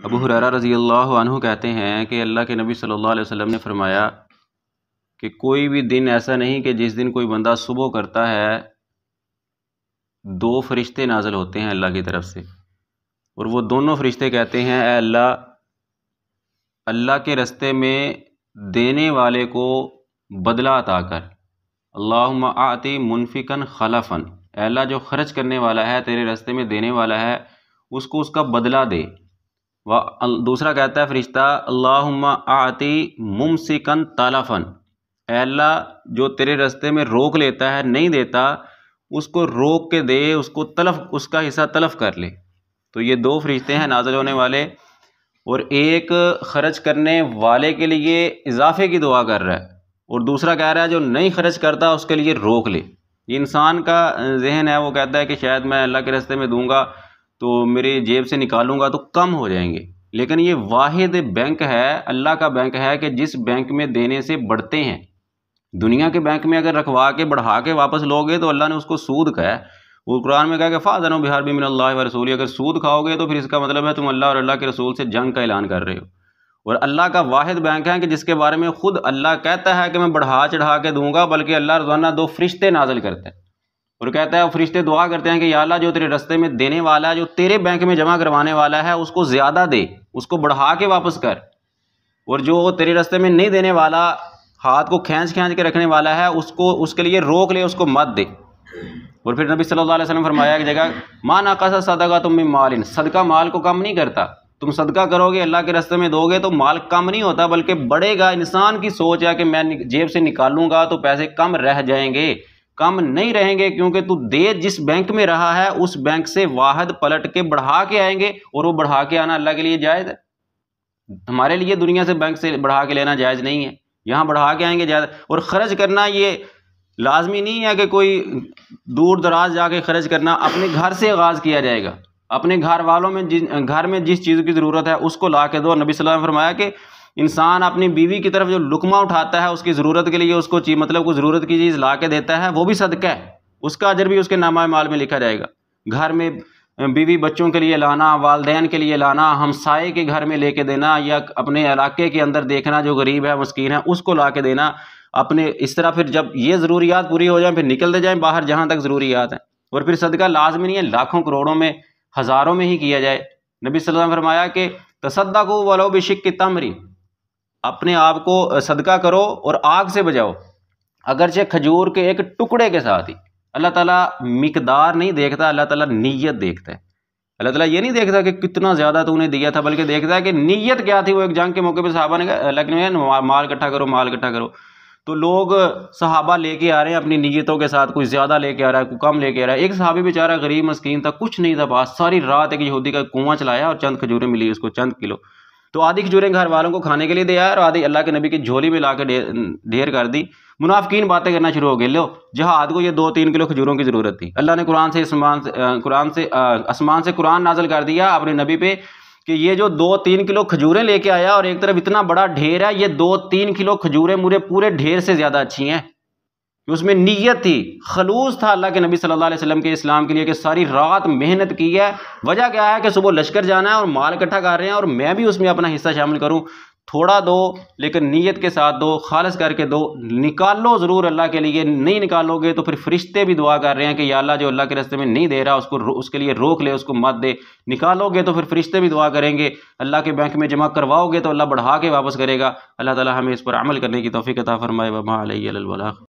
अबू हुरैरा रज़ियल्लाहु अन्हु कहते हैं कि अल्लाह के नबी सल्लल्लाहु अलैहि वसल्लम ने फरमाया कि कोई भी दिन ऐसा नहीं कि जिस दिन कोई बंदा सुबह करता है, दो फरिश्ते नाज़िल होते हैं अल्लाह की तरफ से, और वो दोनों फरिश्ते कहते हैं, ऐ अल्लाह, अल्लाह के रस्ते में देने वाले को बदला अता कर। अल्लाहुम्मा आति मुनफिकन खलफन, ऐ अल्लाह जो खर्च करने वाला है, तेरे रस्ते में देने वाला है, उसको उसका बदला दे। दूसरा कहता है फरिश्ता, अल्लाहुम्मा आति मुमसिकन तालफन, ऐ अल्लाह जो तेरे रस्ते में रोक लेता है, नहीं देता, उसको रोक के दे, उसको तलफ, उसका हिस्सा तलफ कर ले। तो ये दो फरिश्ते हैं नाज़िल होने वाले, और एक खर्च करने वाले के लिए इजाफे की दुआ कर रहा है, और दूसरा कह रहा है जो नहीं खर्च करता उसके लिए रोक ले। ये इंसान का जहन है, वो कहता है कि शायद मैं अल्लाह के रास्ते में दूंगा तो मेरी जेब से निकालूंगा तो कम हो जाएंगे, लेकिन ये वाहिद बैंक है, अल्लाह का बैंक है कि जिस बैंक में देने से बढ़ते हैं। दुनिया के बैंक में अगर रखवा के बढ़ा के वापस लोगे तो अल्लाह ने उसको सूद कहा है। वो कुरान में कहा कि फ़ाज़नु बिहर्बिम मिनल्लाहि व रसूलिही, अगर सूद खाओगे तो फिर इसका मतलब है तुम अल्लाह और अल्लाह के रसूल से जंग का ऐलान कर रहे हो। और अल्लाह का वाहिद बैंक है कि जिसके बारे में खुद अल्लाह कहता है कि मैं बढ़ा चढ़ा के दूंगा, बल्कि अल्लाह रोज़ाना दो फरिश्ते नाजिल करता है और कहता है, वो फरिश्ते दुआ करते हैं कि या अल्लाह जो तेरे रस्ते में देने वाला है, जो तेरे बैंक में जमा करवाने वाला है, उसको ज़्यादा दे, उसको बढ़ा के वापस कर, और जो तेरे रस्ते में नहीं देने वाला, हाथ को खींच खींच के रखने वाला है, उसको उसके लिए रोक ले, उसको मत दे। और फिर नबी सल्लल्लाहु अलैहि वसल्लम फरमाया कि जगह मा नक़सा सदका तुम मिन मालिन, सदका माल को कम नहीं करता। तुम सदका करोगे, अल्लाह के रास्ते में दोगे तो माल कम नहीं होता बल्कि बढ़ेगा। इंसान की सोच है कि मैं जेब से निकालूंगा तो पैसे कम रह जाएंगे, कम नहीं रहेंगे, क्योंकि तू दे जिस बैंक में रहा है उस बैंक से वाहिद पलट के बढ़ा के आएंगे, और वो बढ़ा के आना अल्लाह के लिए जायज़ है। हमारे लिए दुनिया से बैंक से बढ़ा के लेना जायज़ नहीं है, यहाँ बढ़ा के आएंगे जायज़। और ख़र्च करना ये लाजमी नहीं है कि कोई दूर दराज जाके खर्च करना, अपने घर से आगाज़ किया जाएगा। अपने घर वालों में घर में जिस चीज़ की ज़रूरत है उसको ला के दो। नबी सल्लल्लाहु अलैहि वसल्लम ने फरमाया कि इंसान अपनी बीवी की तरफ जो लुकमा उठाता है, उसकी ज़रूरत के लिए उसको मतलब कोई ज़रूरत की चीज़ ला के देता है, वो भी सदका है, उसका अजर भी उसके नामा माल में लिखा जाएगा। घर में बीवी बच्चों के लिए लाना, वालदैन के लिए लाना, हमसाए के घर में लेके देना, या अपने इलाके के अंदर देखना जो गरीब है मस्कीन है उसको ला के देना अपने। इस तरह फिर जब ये ज़रूरियात पूरी हो जाए फिर निकलते जाएं बाहर जहाँ तक ज़रूरियात हैं। और फिर सदका लाजमी नहीं है लाखों करोड़ों में, हज़ारों में ही किया जाए। नबी सल्लल्लाहु अलैहि वसल्लम फरमाया कि तसद्दक़ू वलो बिशिक्कि तमरी, अपने आप को सदका करो और आग से बचाओ, अगरचे खजूर के एक टुकड़े के साथ ही। अल्लाह ताला मिकदार नहीं देखता, अल्लाह ताला नीयत देखता है। अल्लाह ताला ये नहीं देखता कि कितना ज़्यादा तूने दिया था, बल्कि देखता है कि नीयत क्या थी। वो एक जंग के मौके पे सहाबा ने कहा, लेकिन माल इकट्ठा करो, माल इकट्ठा करो, तो लोग सहाबा लेके आ रहे हैं अपनी नीयतों के साथ, कोई ज़्यादा लेके आ रहा है, कोई कम लेके आ रहा है। एक सहाबी बेचारा गरीब मस्कीन था, कुछ नहीं था पास, सारी रात एक यहूदी का कुआं चलाया और चंद खजूरें मिली उसको, चंद किलो। तो आधी खजूरें घर वालों को खाने के लिए दे आया और आधी अल्लाह के नबी की झोली में ला के ढेर कर दी। मुनाफिकीन बातें करना शुरू हो गए, लो जहाद को ये 2-3 किलो खजूरों की ज़रूरत थी। अल्लाह ने कुरान से आसमान से कुरान नाज़िल कर दिया अपने नबी पे कि ये जो 2-3 किलो खजूरें लेके आया और एक तरफ इतना बड़ा ढेर है, ये 2-3 किलो खजूरें मुझे पूरे ढेर से ज़्यादा अच्छी हैं। कि उसमें नीयत थी, खलूस था अल्लाह के नबी सल्लल्लाहु अलैहि वसल्लम के इस्लाम के लिए, कि सारी रात मेहनत की है। वजह क्या है कि सुबह लश्कर जाना है और माल इकट्ठा कर रहे हैं और मैं भी उसमें अपना हिस्सा शामिल करूं। थोड़ा दो लेकिन नीयत के साथ दो, खालिस करके दो, निकालो ज़रूर अल्लाह के लिए। नहीं निकालोगे तो फिर फरिश्ते भी दुआ कर रहे हैं कि या अल्लाह जो अल्लाह के रास्ते में नहीं दे रहा उसको उसके लिए रोक ले, उसको मत दे। निकालोगे तो फिर फरिश्ते भी दुआ करेंगे, अल्लाह के बैंक में जमा करवाओगे तो अल्लाह बढ़ा के वापस करेगा। अल्लाह ताला हमें इस पर अमल करने की तौफीक अता फरमाए। व मा अलैहि इल्लल बलाग।